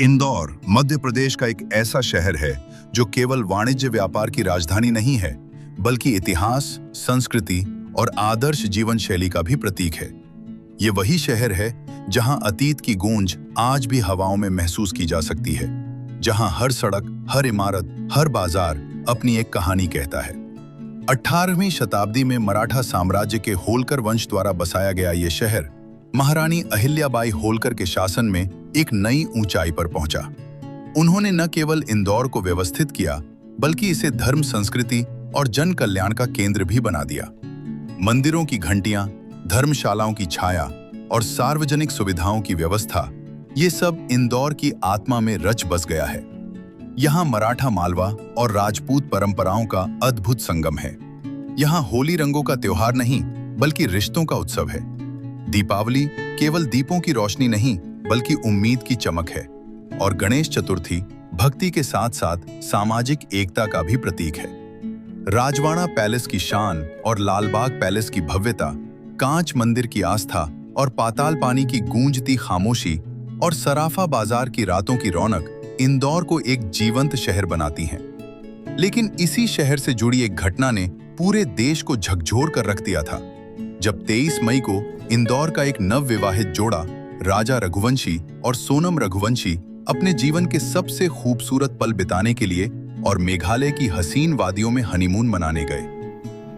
इंदौर मध्य प्रदेश का एक ऐसा शहर है जो केवल वाणिज्य व्यापार की राजधानी नहीं है, बल्कि इतिहास, संस्कृति और आदर्श जीवन शैली का भी प्रतीक है। ये वही शहर है जहां अतीत की गूंज आज भी हवाओं में महसूस की जा सकती है, जहां हर सड़क, हर इमारत, हर बाजार अपनी एक कहानी कहता है। 18वीं शताब्दी में मराठा साम्राज्य के होलकर वंश द्वारा बसाया गया ये शहर महारानी अहिल्याबाई होलकर के शासन में एक नई ऊंचाई पर पहुंचा। उन्होंने न केवल इंदौर को व्यवस्थित किया, बल्कि इसे धर्म, संस्कृति और जन कल्याण का केंद्र भी बना दिया। मंदिरों की घंटियां, धर्मशालाओं की छाया और सार्वजनिक सुविधाओं की व्यवस्था, ये सब इंदौर की आत्मा में रच बस गया है। यहाँ मराठा, मालवा और राजपूत परंपराओं का अद्भुत संगम है। यहाँ होली रंगों का त्योहार नहीं, बल्कि रिश्तों का उत्सव है। दीपावली केवल दीपों की रोशनी नहीं, बल्कि उम्मीद की चमक है। और गणेश चतुर्थी भक्ति के साथ साथ सामाजिक एकता का भी प्रतीक है। राजवाड़ा पैलेस की शान और लालबाग पैलेस की भव्यता, कांच मंदिर की आस्था और पाताल पानी की गूंजती खामोशी और सराफा बाजार की रातों की रौनक इंदौर को एक जीवंत शहर बनाती हैं। लेकिन इसी शहर से जुड़ी एक घटना ने पूरे देश को झकझोर कर रख दिया था, जब 23 मई को इंदौर का एक नवविवाहित जोड़ा राजा रघुवंशी और सोनम रघुवंशी अपने जीवन के सबसे खूबसूरत पल बिताने के लिए और मेघालय की हसीन वादियों में हनीमून मनाने गए।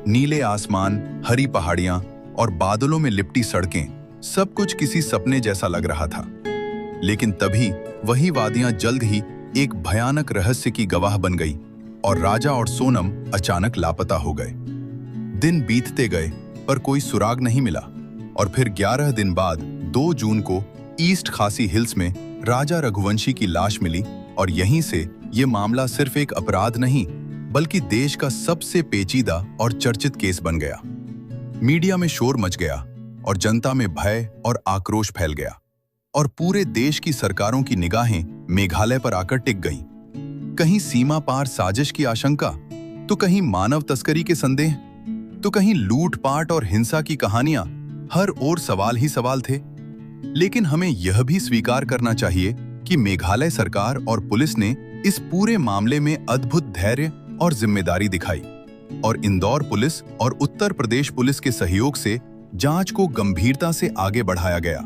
नीले आसमान, हरी पहाड़ियां और बादलों में लिपटी सड़कें, सब कुछ किसी सपने जैसा लग रहा था। लेकिन तभी वही वादियां जल्द ही एक भयानक रहस्य की गवाह बन गई और राजा और सोनम अचानक लापता हो गए। दिन बीतते गए पर कोई सुराग नहीं मिला और फिर 11 दिन बाद 2 जून को ईस्ट खासी हिल्स में राजा रघुवंशी की लाश मिली और यहीं से ये मामला सिर्फ एक अपराध नहीं, बल्कि देश का सबसे पेचीदा और चर्चित केस बन गया। मीडिया में शोर मच गया और जनता में भय और आक्रोश फैल गया और पूरे देश की सरकारों की निगाहें मेघालय पर आकर टिक गईं। कहीं सीमा पार साजिश की आशंका, तो कहीं मानव तस्करी के संदेह, तो कहीं लूटपाट और हिंसा की कहानियां। हर ओर सवाल ही सवाल थे। लेकिन हमें यह भी स्वीकार करना चाहिए कि मेघालय सरकार और पुलिस ने इस पूरे मामले में अद्भुत धैर्य और जिम्मेदारी दिखाई और इंदौर पुलिस और उत्तर प्रदेश पुलिस के सहयोग से जांच को गंभीरता से आगे बढ़ाया गया।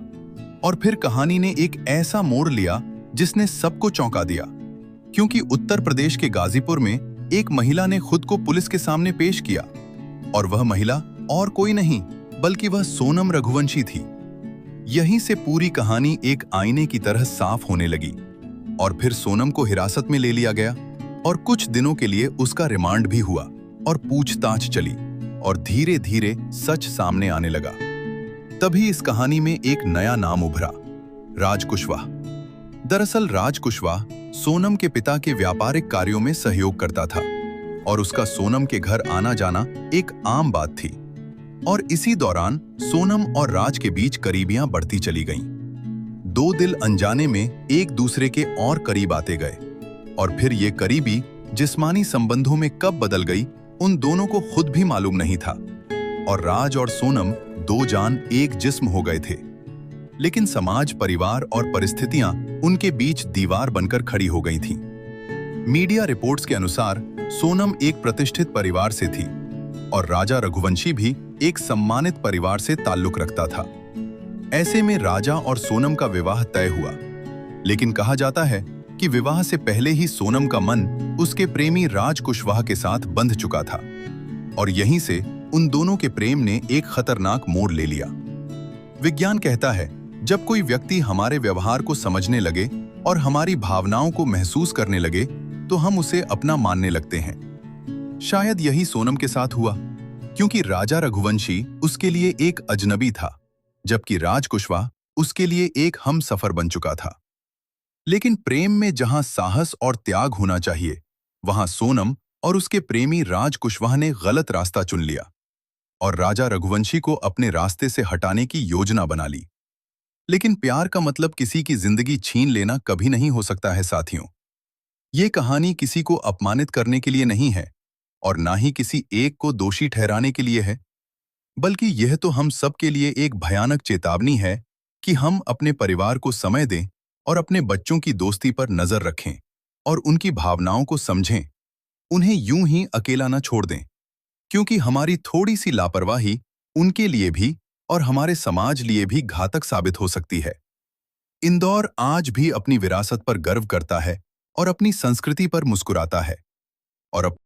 और फिर कहानी ने एक ऐसा मोड़ लिया जिसने सबको चौंका दिया, क्योंकि उत्तर प्रदेश के गाजीपुर में एक महिला ने खुद को पुलिस के सामने पेश किया और वह महिला और कोई नहीं, बल्कि वह सोनम रघुवंशी थी। यहीं से पूरी कहानी एक आईने की तरह साफ होने लगी और फिर सोनम को हिरासत में ले लिया गया और कुछ दिनों के लिए उसका रिमांड भी हुआ और पूछताछ चली और धीरे धीरे सच सामने आने लगा। तभी इस कहानी में एक नया नाम उभरा, राज कुशवाहा। दरअसल राज कुशवाहा सोनम के पिता के व्यापारिक कार्यों में सहयोग करता था और उसका सोनम के घर आना जाना एक आम बात थी। और इसी दौरान सोनम और राज के बीच करीबियां बढ़ती चली गईं। 2 दिल अनजाने में एक दूसरे के और करीब आते गए और फिर ये करीबी जिस्मानी संबंधों में कब बदल गई, उन दोनों को खुद भी मालूम नहीं था। और राज और सोनम 2 जान एक जिस्म हो गए थे। लेकिन समाज, परिवार और परिस्थितियां उनके बीच दीवार बनकर खड़ी हो गई थीं। मीडिया रिपोर्ट्स के अनुसार सोनम एक प्रतिष्ठित परिवार से थी और राजा रघुवंशी भी एक सम्मानित परिवार से ताल्लुक रखता था। ऐसे में राजा और सोनम का विवाह तय हुआ। लेकिन कहा जाता है कि विवाह से पहले ही सोनम का मन उसके प्रेमी राज कुशवाहा के साथ बंध चुका था और यहीं से उन दोनों के प्रेम ने एक खतरनाक मोड़ ले लिया। विज्ञान कहता है, जब कोई व्यक्ति हमारे व्यवहार को समझने लगे और हमारी भावनाओं को महसूस करने लगे, तो हम उसे अपना मानने लगते हैं। शायद यही सोनम के साथ हुआ, क्योंकि राजा रघुवंशी उसके लिए एक अजनबी था, जबकि राज कुशवाहा उसके लिए एक हमसफर बन चुका था। लेकिन प्रेम में जहां साहस और त्याग होना चाहिए, वहां सोनम और उसके प्रेमी राज कुशवाहा ने गलत रास्ता चुन लिया और राजा रघुवंशी को अपने रास्ते से हटाने की योजना बना ली। लेकिन प्यार का मतलब किसी की जिंदगी छीन लेना कभी नहीं हो सकता है साथियों। ये कहानी किसी को अपमानित करने के लिए नहीं है और ना ही किसी एक को दोषी ठहराने के लिए है, बल्कि यह तो हम सब के लिए एक भयानक चेतावनी है कि हम अपने परिवार को समय दें और अपने बच्चों की दोस्ती पर नजर रखें और उनकी भावनाओं को समझें। उन्हें यूं ही अकेला न छोड़ दें, क्योंकि हमारी थोड़ी सी लापरवाही उनके लिए भी और हमारे समाज लिए भी घातक साबित हो सकती है। इंदौर आज भी अपनी विरासत पर गर्व करता है और अपनी संस्कृति पर मुस्कुराता है और